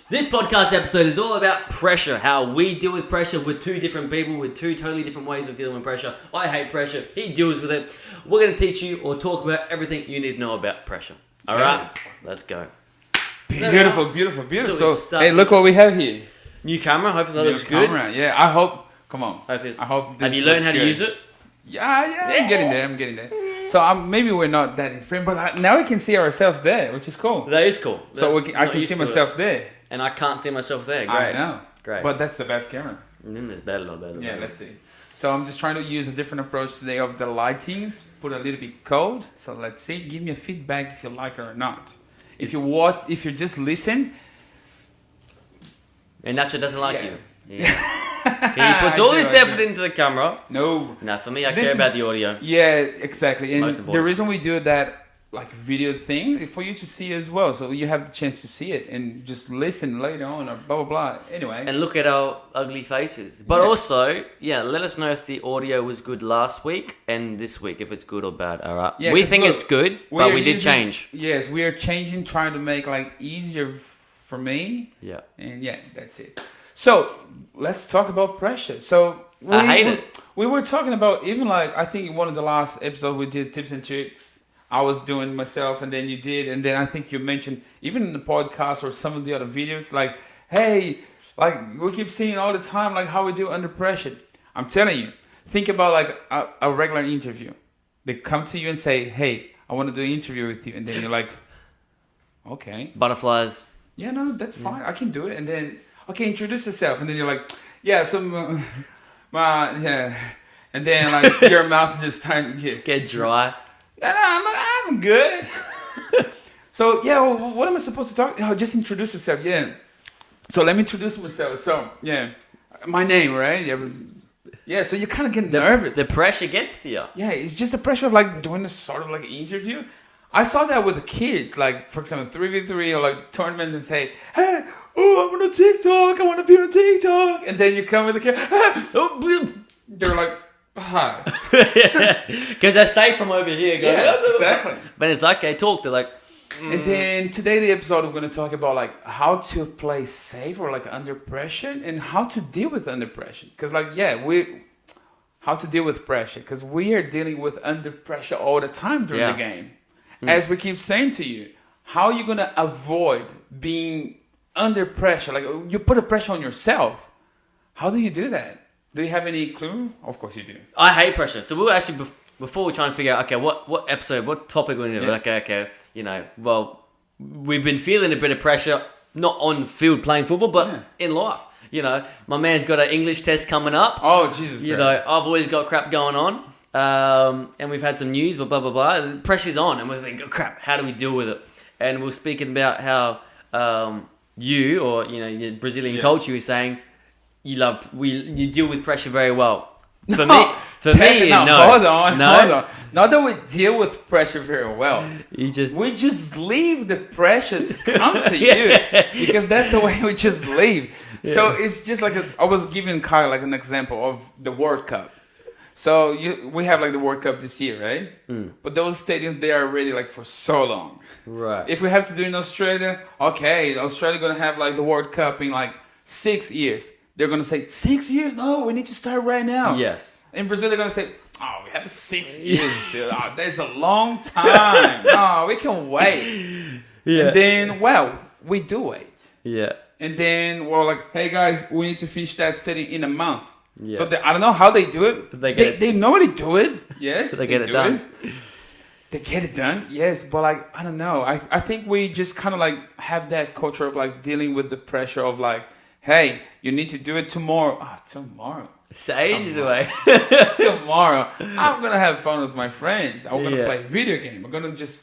This podcast episode is all about pressure, how we deal with pressure with two different people with two totally different ways of dealing with pressure. I hate pressure, he deals with it. We're going to teach you or talk about everything you need to know about pressure. All right, let's go. Beautiful. So, hey, look what we have here. New camera, hopefully that looks good. Yeah, I hope, come on. Hopefully, I hope this have you learned how to use it? Yeah, I'm getting there. So maybe we're not that in frame, but now we can see ourselves there, which is cool. That is cool. I can see myself there. And I can't see myself there. Great. I know. Great. But that's the best camera. And then there's better. Yeah, let's see. So I'm just trying to use a different approach today of the lightings, put a little bit cold. So let's see. Give me a feedback if you like it or not. If you just listen. And Nacho doesn't like you. Yeah. He puts all this effort into the camera. No. Now for me, I care about the audio. Yeah, exactly. And Most important. the reason we do that like video thing is for you to see as well. So you have the chance to see it and just listen later on or blah, blah, blah. Anyway. And look at our ugly faces. But also, let us know if the audio was good last week and this week, if it's good or bad. All right. Yeah, we think it's good, but we did change. Yes, we are changing, trying to make like easier for me. Yeah. And that's it. So let's talk about pressure. So I hate it. We were talking about even like, I think in one of the last episodes we did tips and tricks. I was doing myself and then you did. And then I think you mentioned even in the podcast or some of the other videos, like, hey, like we keep seeing all the time, like how we do under pressure. I'm telling you, think about like a regular interview. They come to you and say, hey, I want to do an interview with you. And then you're like, okay. Butterflies. Yeah, no, that's fine. I can do it. And then, okay, introduce yourself. And then you're like, yeah, yeah. And then like your mouth just starting to get dry. And I'm good. So, what am I supposed to talk? Just introduce yourself, So, let me introduce myself. So, my name, right? Yeah, so you kind of get nervous. The pressure gets to you. Yeah, it's just the pressure of, like, doing a sort of, like, interview. I saw that with the kids, like, for example, 3v3 or, like, tournaments and say, hey, I'm on a TikTok. I want to be on TikTok. And then you come with the kid. They're like, hi. Because they're safe from over here. Exactly. But it's like, okay, talk. They're like... And then today the episode we're going to talk about like how to play safe or like under pressure and how to deal with under pressure. Because how to deal with pressure. Because we are dealing with under pressure all the time during the game. As we keep saying to you, how are you going to avoid being under pressure? Like you put a pressure on yourself. How do you do that? Do you have any clue? Of course you do. I hate pressure. So we'll actually, before we try and figure out, okay, what episode, what topic we're going to do, okay, we've been feeling a bit of pressure, not on field playing football, but in life. My man's got an English test coming up. Oh, Jesus Christ. I've always got crap going on. And we've had some news, but blah, blah, blah. The pressure's on, and we're thinking, oh, crap, how do we deal with it? And we're speaking about how you, or, your Brazilian culture, is saying, you deal with pressure very well. For me, no. Hold on. Not that we deal with pressure very well. We just leave the pressure to come to you because that's the way we just leave. Yeah. So it's just like I was giving Kyle like an example of the World Cup. So we have like the World Cup this year, right? But those stadiums, they are already like for so long. Right. If we have to do it in Australia, okay, Australia gonna have like the World Cup in like 6 years. They're going to say, 6 years? No, we need to start right now. Yes. In Brazil, they're going to say, we have 6 years still. That's a long time. No, we can wait. Yeah. And then, we do wait. Yeah. And then, like, hey, guys, we need to finish that study in a month. Yeah. So I don't know how they do it. They normally do it. Yes. They get it done. They get it done. Yes. But, like, I don't know. I think we just kind of, like, have that culture of, like, dealing with the pressure of, like, hey, you need to do it tomorrow. Tomorrow. It's ages away. Tomorrow. I'm going to have fun with my friends. I'm going to play a video game. I'm going to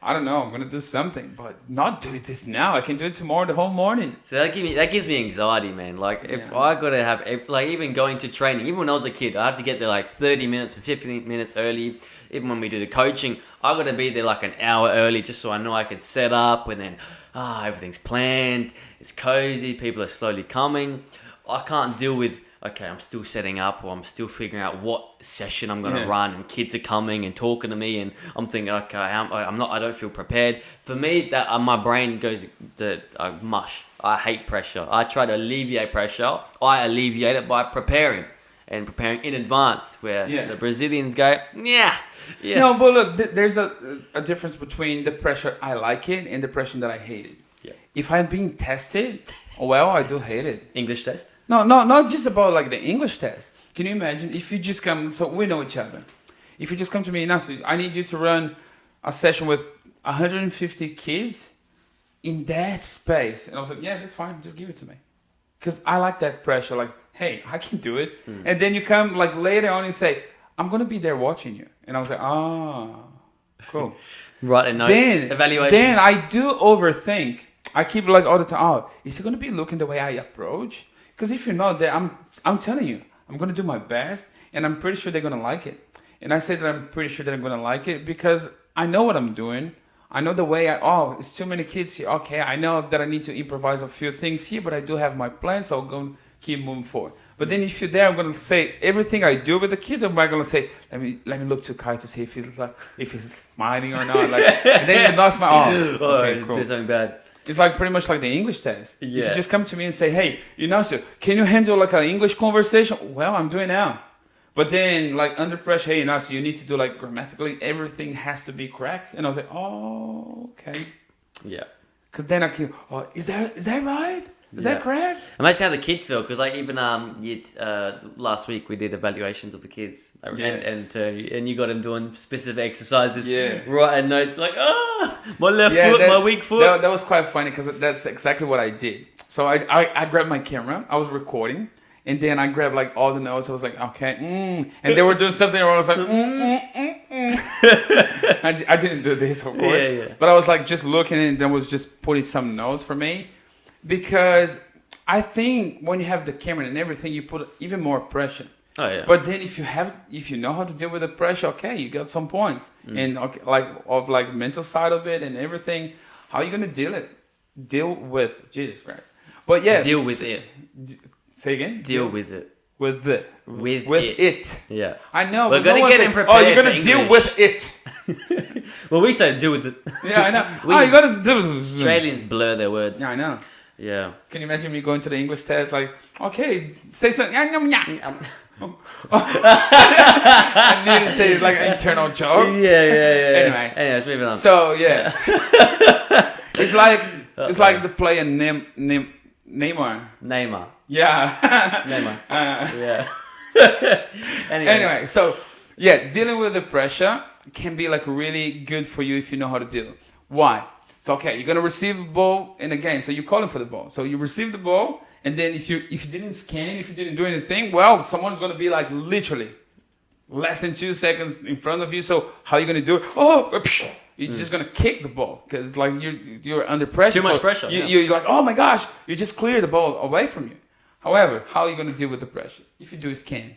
I'm going to do something. But not do this now. I can do it tomorrow the whole morning. So that gives me anxiety, man. Like, if I got to have, like, even going to training, even when I was a kid, I had to get there like 30 minutes or 15 minutes early. Even when we do the coaching, I got to be there like an hour early just so I know I could set up and then, everything's planned. It's cozy. People are slowly coming. I can't deal with, okay, I'm still setting up or I'm still figuring out what session I'm going to run and kids are coming and talking to me and I'm thinking, okay, I don't feel prepared. For me, that my brain goes to mush. I hate pressure. I try to alleviate pressure. I alleviate it by preparing in advance. Where the Brazilians go, yeah. No, but look, there's a difference between the pressure I like it and the pressure that I hate it. Yeah. If I'm being tested, well, I do hate it. English test? No, not just about like the English test. Can you imagine if you just come? So we know each other. If you just come to me and ask, I need you to run a session with 150 kids in that space, and I was like, yeah, that's fine. Just give it to me, because I like that pressure. Like, hey, I can do it. And then you come like later on and say, I'm gonna be there watching you, and I was like, cool. Right, and notes, evaluations. Then I do overthink. I keep like all the time. Oh, is he gonna be looking the way I approach? Because if you're not there, I'm telling you, I'm gonna do my best, and I'm pretty sure they're gonna like it. And I say that I'm pretty sure that I'm gonna like it because I know what I'm doing. I know the way it's too many kids here. Okay, I know that I need to improvise a few things here, but I do have my plan, so I'm going to keep moving forward. But then if you're there, I'm going to say everything I do with the kids. I'm going to say, let me look to Kai to see if he's smiling or not. Like, and then you not smile. Okay, cool. Do something bad. It's like pretty much like the English test. Yeah. If you just come to me and say, hey, Ignacio, can you handle like an English conversation? Well, I'm doing now. But then, like, under pressure, hey, Ignacio, you need to do, like, grammatically, everything has to be correct. And I was like, oh, okay. Yeah. Because then I keep, is that right? Is that correct? Imagine how the kids feel, because, like, even last week we did evaluations of the kids. And you got them doing specific exercises. Yeah. Writing notes, like, my left foot, my weak foot. That was quite funny, because that's exactly what I did. So I grabbed my camera. I was recording. And then I grabbed like all the notes. I was like, okay, And they were doing something where I was like, I didn't do this, of course. Yeah. But I was like just looking and then was just putting some notes for me. Because I think when you have the camera and everything, you put even more pressure. Oh, yeah. But then if you know how to deal with the pressure, okay, you got some points. And like mental side of it and everything, how are you going to deal with Jesus Christ? But yeah. Deal with it. Say again? Deal with it. With it. Yeah. I know. We're going to get him prepared. Oh, you're going to deal with it. Well, we say deal with it. Yeah, I know. You're going to deal with it. Australians blur their words. Yeah, I know. Yeah. Can you imagine me going to the English test like, okay, say something. I need to say like an internal joke. Yeah. Anyway, let's move on. So, yeah. It's like the player Neymar. Yeah. Neymar. Yeah. Anyway, so yeah, dealing with the pressure can be like really good for you if you know how to deal. Why? So okay, you're gonna receive a ball in a game, so you're calling for the ball. So you receive the ball, and then if you didn't scan, if you didn't do anything, well, someone's gonna be like literally less than 2 seconds in front of you. So how are you gonna do it? You're just gonna kick the ball because like you're under pressure. Too much pressure. You're like, oh my gosh, you just clear the ball away from you. However, how are you gonna deal with the pressure? If you do scan,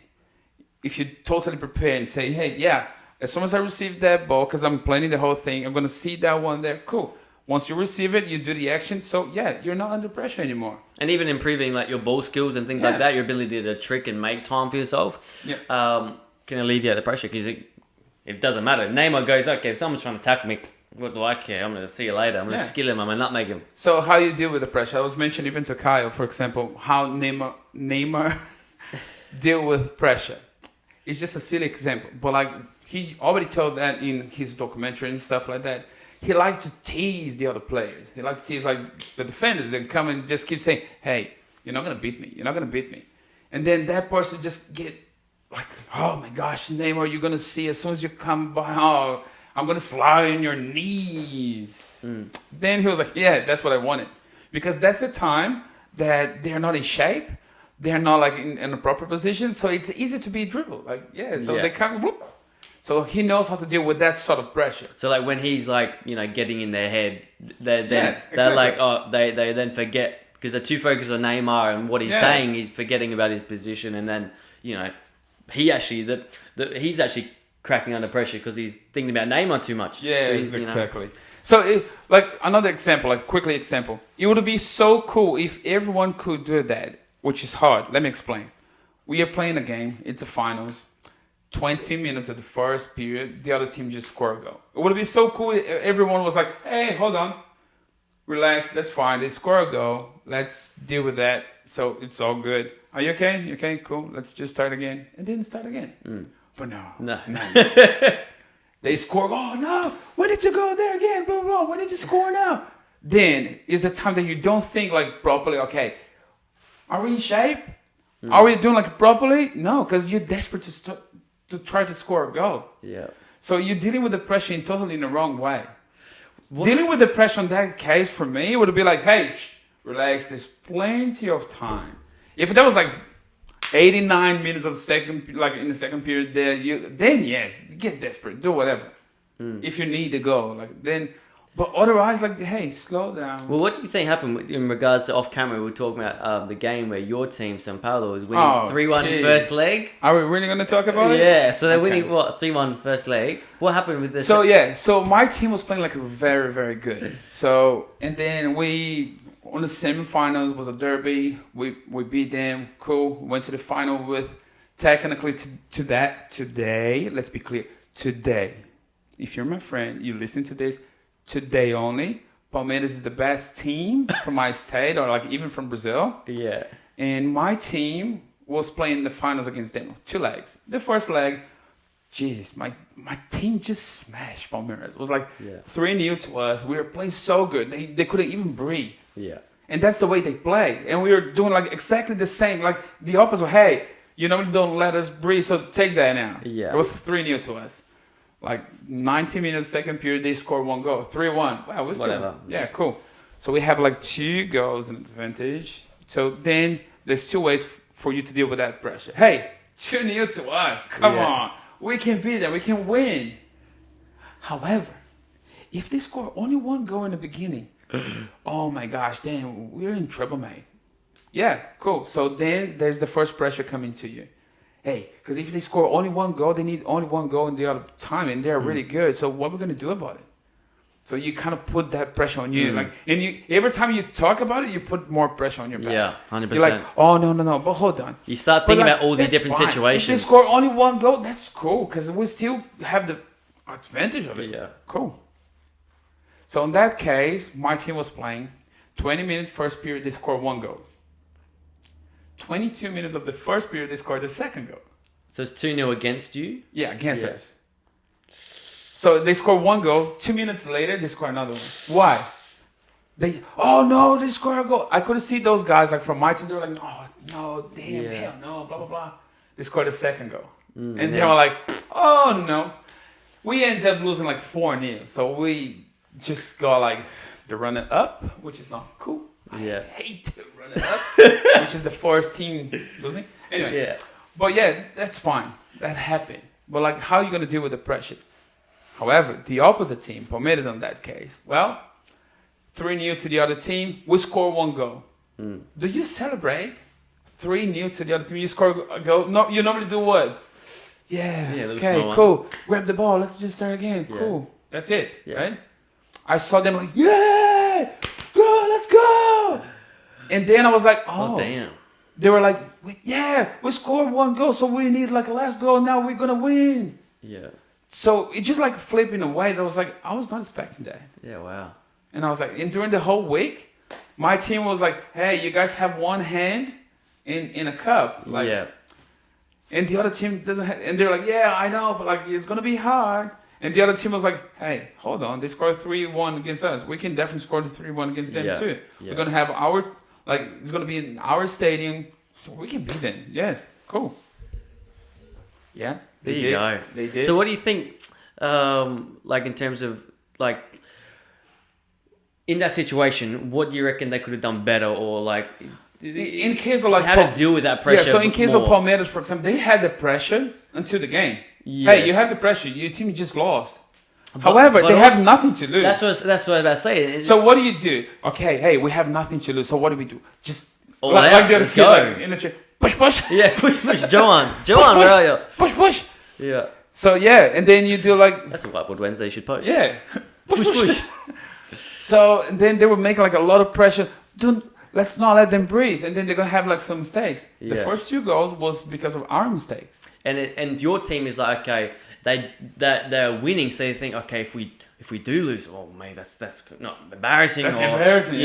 if you totally prepare and say, hey, yeah, as soon as I receive that ball, because I'm planning the whole thing, I'm gonna see that one there. Cool. Once you receive it, you do the action. So yeah, you're not under pressure anymore. And even improving like your ball skills and things like that, your ability to trick and make time for yourself, can alleviate the pressure because it doesn't matter. Neymar goes, okay, if someone's trying to tackle me, what do I care? I'm going to see you later. I'm going to skill him. I'm going to nutmeg him. So how you deal with the pressure? I was mentioning even to Kyle, for example, how Neymar deal with pressure. It's just a silly example. But like he already told that in his documentary and stuff like that. He liked to tease the other players. He liked to tease like the defenders. They come and just keep saying, hey, you're not going to beat me. You're not going to beat me. And then that person just get like, oh my gosh, Neymar, you're going to see as soon as you come by, I'm going to slide on your knees. Then he was like, yeah, that's what I wanted. Because that's the time that they're not in shape. They're not like in a proper position. So it's easy to be dribbled. Like, they kind of whoop. So he knows how to deal with that sort of pressure. So like when he's like, getting in their head, they're like, they then forget because they're too focused on Neymar and what he's saying. He's forgetting about his position. And then, he's actually cracking under pressure because he's thinking about Neymar too much. Yeah, so exactly. So, like another example, it would be so cool if everyone could do that, which is hard. Let me explain. We are playing a game. It's a finals. 20 minutes of the first period, the other team just scored a goal. It would be so cool if everyone was like, hey, hold on. relax. That's fine. They score a goal. Let's deal with that. So it's all good. Are you okay? You okay? Cool. Let's just start again. And then start again. But no. They score. Oh, no. We need to go there again. Blah, blah, blah. We need to score now. Then is the time that you don't think like properly. Okay, are we in shape? Are we doing like properly? No, because you're desperate to try to score a goal. Yeah. So you're dealing with the pressure in totally in the wrong way. Dealing with the pressure in that case for me would be like, hey, relax. There's plenty of time. If that was like 89 minutes of second, like in the second period, then yes, get desperate, do whatever. If you need to go, like then. But otherwise, like, hey, slow down. Well, what do you think happened in regards to off camera? We were talking about the game where your team, São Paulo, was winning 3-1 first leg. Are we really going to talk about it? Yeah, so they're winning, 3-1 first leg. What happened with this? So my team was playing like very, very good. So, and then on the semifinals was a derby. We beat them. Cool. Went to the final with technically today. Let's be clear. Today, if you're my friend, you listen to this. Today only, Palmeiras is the best team from my state or like even from Brazil. Yeah. And my team was playing the finals against them. 2 legs. The first leg, jeez, my team just smashed Palmeiras. It was like 3-0 to us. We were playing so good. They couldn't even breathe. Yeah. And that's the way they play. And we were doing like exactly the same. Like the opposite. Hey, you don't let us breathe, so take that now. Yeah. It was 3-0 to us. Like 90 minutes, second period, they scored 1 goal. 3-1. Wow, we're still... Whatever. Yeah, cool. So we have like 2 goals in advantage. So then there's 2 ways for you to deal with that pressure. Hey, 2-0 to us. Come on. We can beat them. We can win. However, if they score only 1 goal in the beginning, oh my gosh, then we're in trouble, mate. Yeah, cool. So then there's the first pressure coming to you. Hey, because if they score only 1 goal, they need only 1 goal in the other time, and they're really good. So what are we going to do about it? So you kind of put that pressure on you. Like, and you every time you talk about it, you put more pressure on your back. Yeah, 100%. You're like, oh, no, but hold on. You start thinking about all these different situations. If they score only 1 goal, that's cool, because we still have the advantage of it. Yeah. Cool. So in that case, my team was playing 20 minutes first period, they scored 1 goal. 22 minutes of the first period, they scored the second goal. So it's 2-0 against you? Yeah, against us. So they scored 1 goal. 2 minutes later, they scored another one. Why? They scored a goal. I couldn't see those guys like from my team. They were like, no, damn, hell no, blah, blah, blah. They scored the second goal. And they were like, oh, no. We ended up losing like 4-0. So we just got like the runner up, which is not cool. Yeah. I hate to run it up, which is the first team losing. Anyway. Yeah. But yeah, that's fine. That happened. But like, how are you going to deal with the pressure? However, the opposite team, Palmeiras in that case, well, 3-0 to the other team, we score 1 goal. Do you celebrate 3-0 to the other team? You score a goal? No, you normally do what? Yeah, okay, cool. Grab the ball. Let's just start again. Yeah. Cool. That's it, right? I saw them like, yeah, go, let's go. And then I was like, oh damn. They were like, we scored 1 goal, so we need like a last goal. Now we're gonna win. Yeah. So it just like flipping away. I was like, I was not expecting that. Yeah, wow. And I was like, and during the whole week, my team was like, hey, you guys have 1 hand in a cup, like, and the other team doesn't have, and they're like, yeah, I know, but like it's gonna be hard. And the other team was like, hey, hold on, they scored 3-1 against us. We can definitely score the 3-1 against them too. Yeah. We're gonna have it's gonna be in our stadium, so we can beat them. Yes, cool. Yeah, they did. They did. So what do you think, like in terms of like, in that situation, what do you reckon they could have done better, or like, in case of like how to deal with that pressure? Yeah, so in case of Palmeiras, for example, they had the pressure until the game. Yes. Hey, you have the pressure. Your team just lost. However, they have nothing to lose. That's what I was about to say. So what do? Okay, hey, we have nothing to lose. So what do we do? Just let's go. Like, in the chair. Push. Yeah, push. Joan, where are you? Push. Yeah. So yeah, and then you do like. That's what Whiteboard Wednesday should post. Yeah. Push. So and then they will make like a lot of pressure. Let's not let them breathe, and then they're gonna have like some mistakes. The first 2 goals was because of our mistakes. And your team is like, okay, they're winning, so they think, okay, if if we do lose, oh mate, that's not embarrassing. That's or, embarrassing.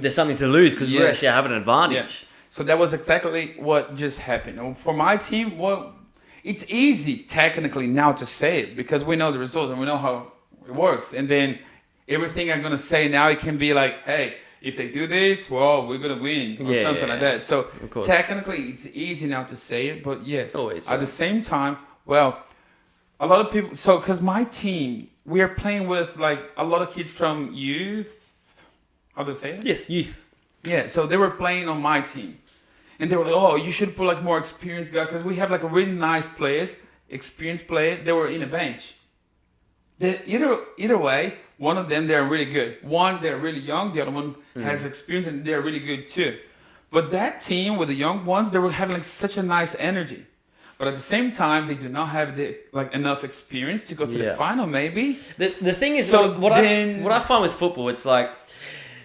There's something to lose because we actually have an advantage. Yeah. So that was exactly what just happened. For my team, well, it's easy technically now to say it because we know the results and we know how it works. And then everything I'm gonna say now, it can be like, hey, if they do this, well, we're gonna win or something like that. So technically, it's easy now to say it, but yes, at the same time, well, a lot of people. So because my team, we are playing with like a lot of kids from youth. How do I say it? Yes, youth. Yeah, so they were playing on my team. And they were like, oh, you should put like more experienced guys because we have like a really nice players, experienced player. They were in a bench. Either way, one of them, they're really good. One, they're really young. The other one has experience and they're really good too. But that team with the young ones, they were having like such a nice energy. But at the same time, they do not have enough experience to go to the final maybe. The thing is, so what I find with football, it's like,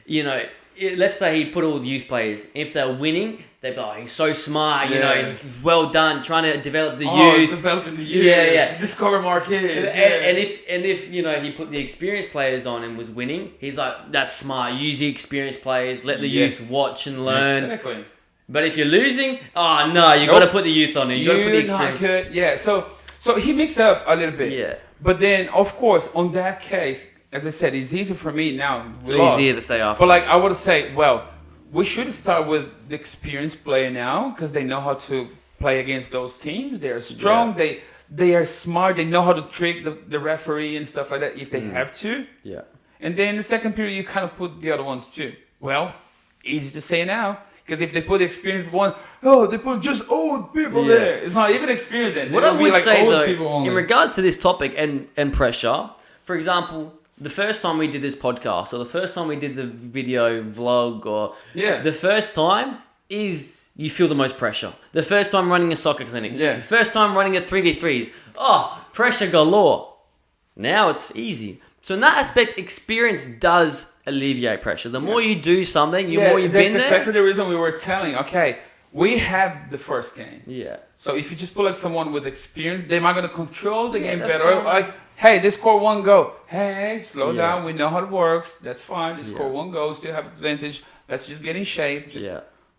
let's say he put all the youth players. If they're winning, they'd be like, he's so smart, he's well done, trying to develop the youth. Developing the youth. Yeah. Discover more kids. And if he put the experienced players on and was winning, he's like, that's smart. Use the experienced players, let the youth watch and learn. Exactly. But if you're losing, got to put the youth on it. You got to put the experience. Not good. Yeah. So he mixed up a little bit. Yeah. But then, of course, on that case, as I said, it's easy for me now. It's easier to say after. But like I would say, well, we should start with the experienced player now because they know how to play against those teams. They are strong. Yeah. They are smart. They know how to trick the referee and stuff like that if they have to. Yeah. And then in the second period, you kind of put the other ones too. Well, easy to say now. Because if they put the experienced one, they put just old people there. It's not even experienced then. What I would say though, in regards to this topic and pressure, for example, the first time we did this podcast or the first time we did the video vlog or the first time is you feel the most pressure. The first time running a soccer clinic. Yeah. The first time running a 3v3s. Oh, pressure galore. Now it's easy. So in that aspect, experience does alleviate pressure. The more you do something, the more you've been there. That's exactly the reason we were telling, okay, we have the first game. Yeah. So if you just put like someone with experience, they might going to control the game better. Like, hey, they score one goal. Hey, slow down. We know how it works. That's fine. They score one goal, still have advantage. Let's just get in shape.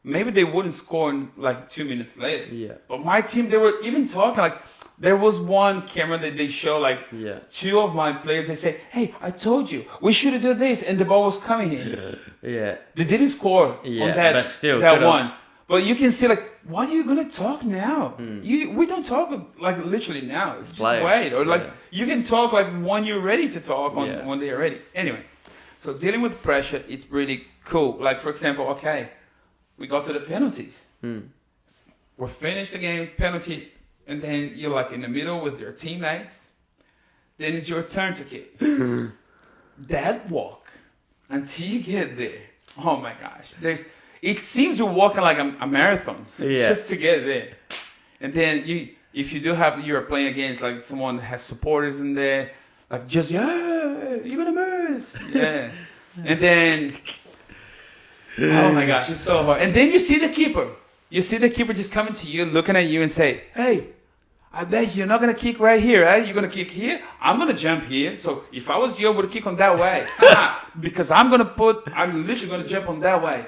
Maybe they wouldn't score in like 2 minutes later. Yeah. But my team, they were even talking like, there was one camera that they show like two of my players. They say, hey, I told you, we should do this. And the ball was coming in. Yeah. They didn't score on that, but still, that one. But you can see like, what are you going to talk now? We don't talk like literally now. It's just wait. Or like you can talk like when you're ready to talk when they're ready. Anyway, so dealing with pressure, it's really cool. Like for example, okay, we got to the penalties. We finished the game, penalty. And then you're like in the middle with your teammates. Then it's your turn to kick. That walk until you get there. Oh my gosh. It seems you're walking like a marathon just to get there. And then if you do you're playing against like someone that has supporters in there, like just, you're going to miss. Yeah. And then, oh my gosh, it's so hard. And then you see the keeper. You see the keeper just coming to you, looking at you and say, hey, I bet you're not going to kick right here, right? You're going to kick here? I'm going to jump here. So if I was you, I would kick on that way. Because I'm literally going to jump on that way.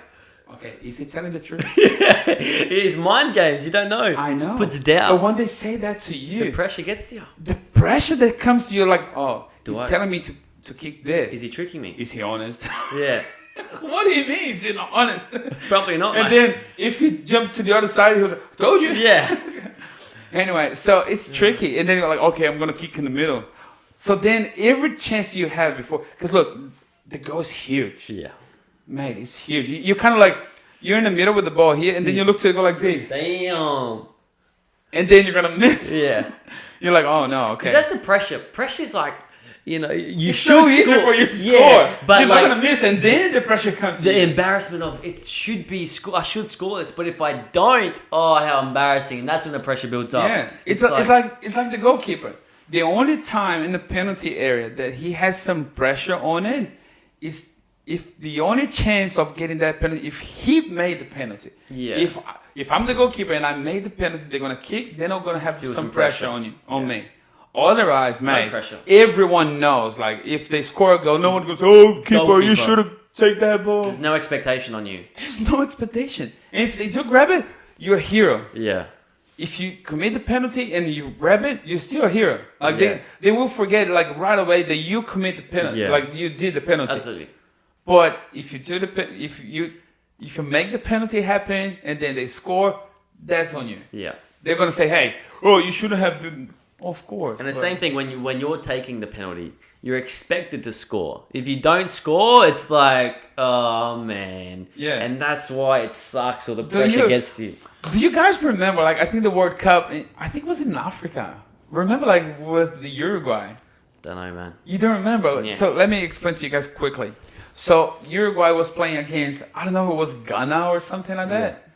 Okay, is he telling the truth? It's mind games. You don't know. I know. Puts doubt. But when they say that to you, the pressure gets you. The pressure that comes to you, like, he's telling me to kick there. Is he tricking me? Is he honest? Yeah. What do you mean he's not honest? Probably not. And then if he jumped to the other side, he was like, told you. Yeah. Anyway, so it's tricky. And then you're like, okay, I'm going to kick in the middle. So then every chance you have before, because look, the goal is huge. Yeah. Mate, it's huge. You're kind of like, you're in the middle with the ball here, and then you look to go like this. Damn. And then you're going to miss. Yeah. You're like, oh no, okay. Because that's the pressure. Pressure's like, it's so easy for you to score. But you're not going to miss, and then the pressure comes. The embarrassment of it should be I should score this, but if I don't, how embarrassing! And that's when the pressure builds up. Yeah, it's like the goalkeeper. The only time in the penalty area that he has some pressure on it is if the only chance of getting that penalty, if he made the penalty. Yeah. If I'm the goalkeeper and I made the penalty, they're gonna kick. They're not gonna have some pressure on me. Otherwise, No mate, pressure. everyone knows. Like, if they score a goal, no one goes, "Oh, keeper, you Goalkeeper. should have taken that ball." There's no expectation on you. There's no expectation. And if they do grab it, you're a hero. Yeah. If you commit the penalty and you grab it, you're still a hero. Like Yeah. they will forget like right away that you commit the penalty, Yeah. like you did the penalty. Absolutely. But if you do if you make the penalty happen and then they score, that's on you. Yeah. They're gonna say, "Hey, oh, you shouldn't have done." Of course. And the but- same thing when you're taking the penalty, you're expected to score. If you don't score, it's like, oh man. Yeah. And that's why it sucks, or the pressure gets to you. Do you guys remember? Like, I think the World Cup. I think it was in Africa. Remember, like with the Uruguay. Don't know, man. You don't remember? Yeah. So let me explain to you guys quickly. So Uruguay was playing against, I don't know if it was Ghana or something like that.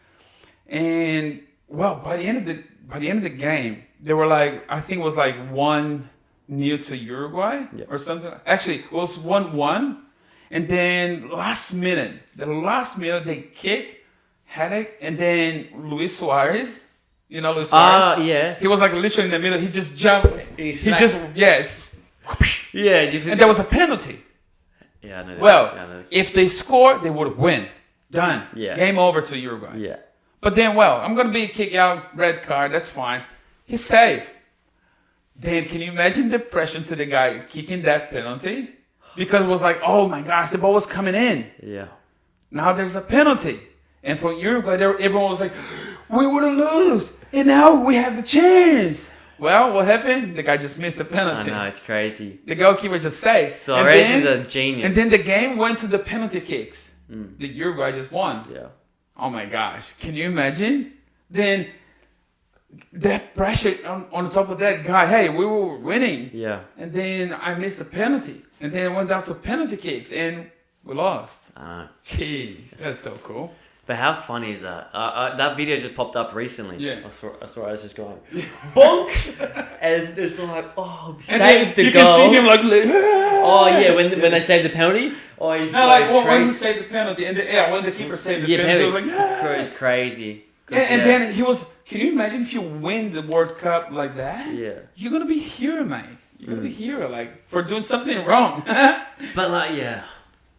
And well, by the end of the game, they were like, I think it was like 1-0 to Uruguay or something. Actually, it was 1-1. And then the last minute they kick, had it, and then Luis Suarez, you know Luis Suarez? Yeah. He was like literally in the middle. He just jumped. He Yes. Yeah. And there was a penalty. Yeah, I know this. Well, Yeah, I know this. if they score, they would win. Done. Yeah. Game over to Uruguay. Yeah. But then, well, I'm going to be a kick out, red card, that's fine. He's safe. Then can you imagine the pressure to the guy kicking that penalty? Because it was like, oh my gosh, the ball was coming in. Yeah. Now there's a penalty. And for Uruguay, everyone was like, we would have lost. And now we have the chance. Well, what happened? The guy just missed the I penalty. know, it's crazy. The goalkeeper just saved. Suarez is a genius. And then the game went to the penalty kicks. The Uruguay just won. Yeah. Oh my gosh. Can you imagine? Then that pressure on top of that guy, hey, we were winning. Yeah. And then I missed the penalty. And then it went down to penalty kicks and we lost. I know. Jeez, that's so cool. But how funny is that? That video just popped up recently. Yeah. I saw I was just going, bonk! And it's like, oh, And save then the you goal. can see him like, Oh, yeah, when they saved the penalty. Oh, he's no, like when he crazy. saved the penalty. And when the keeper saved the Yeah, penalty, he was like, penalty. It's crazy. And then he was, can you imagine if you win the World Cup like that? Yeah. You're going to be hero, mate. You're going to be hero, like, for doing something wrong. But like, yeah.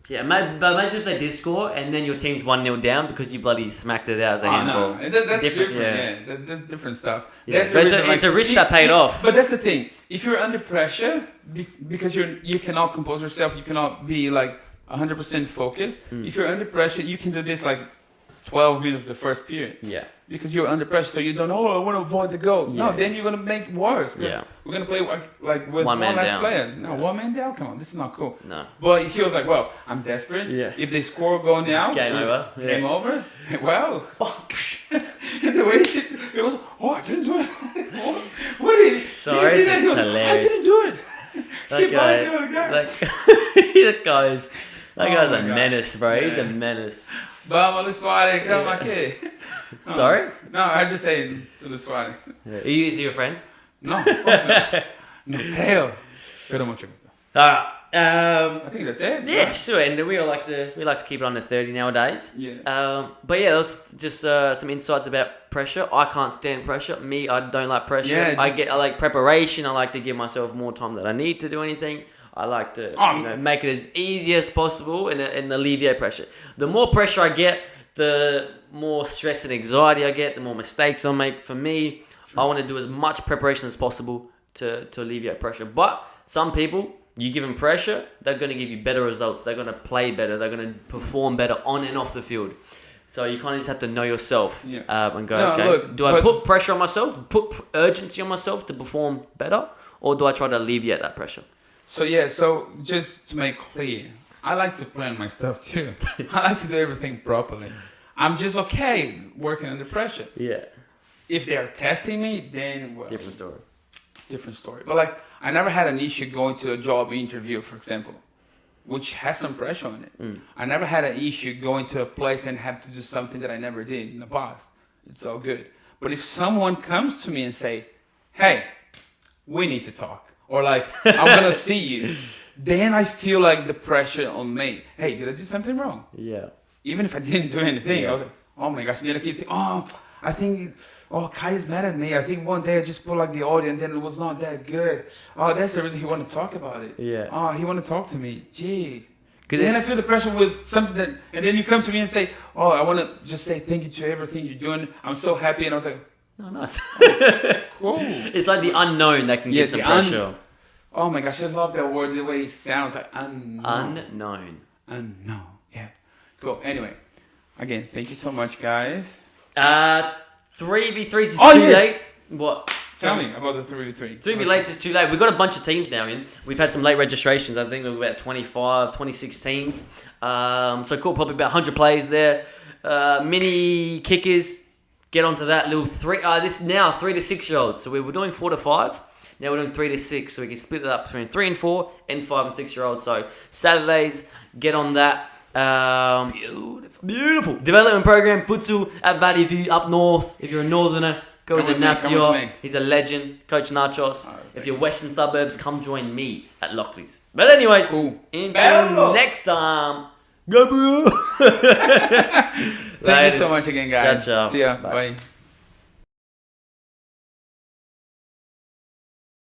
Yeah, but imagine if they did score and then your team's 1-0 down because you bloody smacked it out as a handball. No. That's different. Yeah. That's different stuff. Yeah. That's So the reason, it's a risk that paid off. But that's the thing. If you're under pressure, because you cannot compose yourself, you cannot be like 100% focused. If you're under pressure, you can do this like 12 minutes the first period. Yeah. Because you're under pressure, so you don't. Oh, I want to avoid the goal. No, Yeah. then you're gonna make worse. Yeah. We're gonna play like with One man less down. player. No, one man down. Come on, this is not cool. No. But he was like, well, I'm desperate. Yeah. If they score a goal now, Game over. Game Yeah. over. Well, and the way it was, oh, I didn't do it. What is? Sorry, did you see that? it's He was, I hilarious. didn't do it. That Keep guy, on doing that. that guy's Oh a my God. menace, bro. He's a Yeah. menace. Vamos, Lusuare, come aqui. Sorry? No, I just say to Lusuare. Yeah. Is he your friend? No, of course not. No, hell. Pero mucho gusto. Alright. I think that's it. Yeah, sure. And we like to keep it under 30 nowadays. Yeah. But yeah, those just some insights about pressure. I can't stand pressure. I don't like pressure. Yeah, I like preparation. I like to give myself more time that I need to do anything. I like to make it as easy as possible and alleviate pressure. The more pressure I get, the more stress and anxiety I get, the more mistakes I make. For me, I want to do as much preparation as possible to alleviate pressure. But some people, you give them pressure, they're going to give you better results. They're going to play better. They're going to perform better on and off the field. So you kind of just have to know yourself and go, do I put pressure on myself, put urgency on myself to perform better, or do I try to alleviate that pressure? So just to make clear, I like to plan my stuff too. I like to do everything properly. I'm just okay working under pressure. Yeah. If they're testing me, then well, Different story. But like, I never had an issue going to a job interview, for example, which has some pressure on it. I never had an issue going to a place and have to do something that I never did in the past. It's all good. But if someone comes to me and say, hey, we need to talk, or like, I'm going to see you, then I feel like the pressure on me. Hey, did I do something wrong? Yeah. Even if I didn't do anything, Yeah. I was like, oh my gosh, then I keep thinking, oh, I think, oh, Kai is mad at me. I think one day I just put like the audio and then it was not that good. Oh, that's the reason he wanted to talk about it. Yeah. Oh, he wanted to talk to me. Jeez. Then I feel the pressure with something that, and then you come to me and say, oh, I want to just say thank you to everything you're doing. I'm so happy. And I was like, oh, nice. cool. It's like the unknown that can get some pressure. Oh my gosh, I love that word, the way it sounds like Unknown. Unknown. Yeah. Cool. Anyway, again, thank you so much, guys. 3v3s is Oh, too yes. late. What? Tell me about the 3v3. 3v late is too late. We've got a bunch of teams now in. We've had some late registrations. I think we've about 25, 26 teams. So cool, probably about 100 players there. Mini kickers, get onto that little this is now 3 to 6 year olds. So we were doing 4 to 5. Now we're doing 3 to 6. So we can split it up between 3 and 4 and 5 and 6 year olds. So Saturdays, get on that. Beautiful. Development program, futsal at Valley View up north. If you're a northerner, go with the Nasio. He's a legend. Coach Nachos. If you're western suburbs, come join me at Lockley's. But anyways, until next time, go bro. Thank you so much again, guys. Ciao, ciao. See ya. Bye. Bye.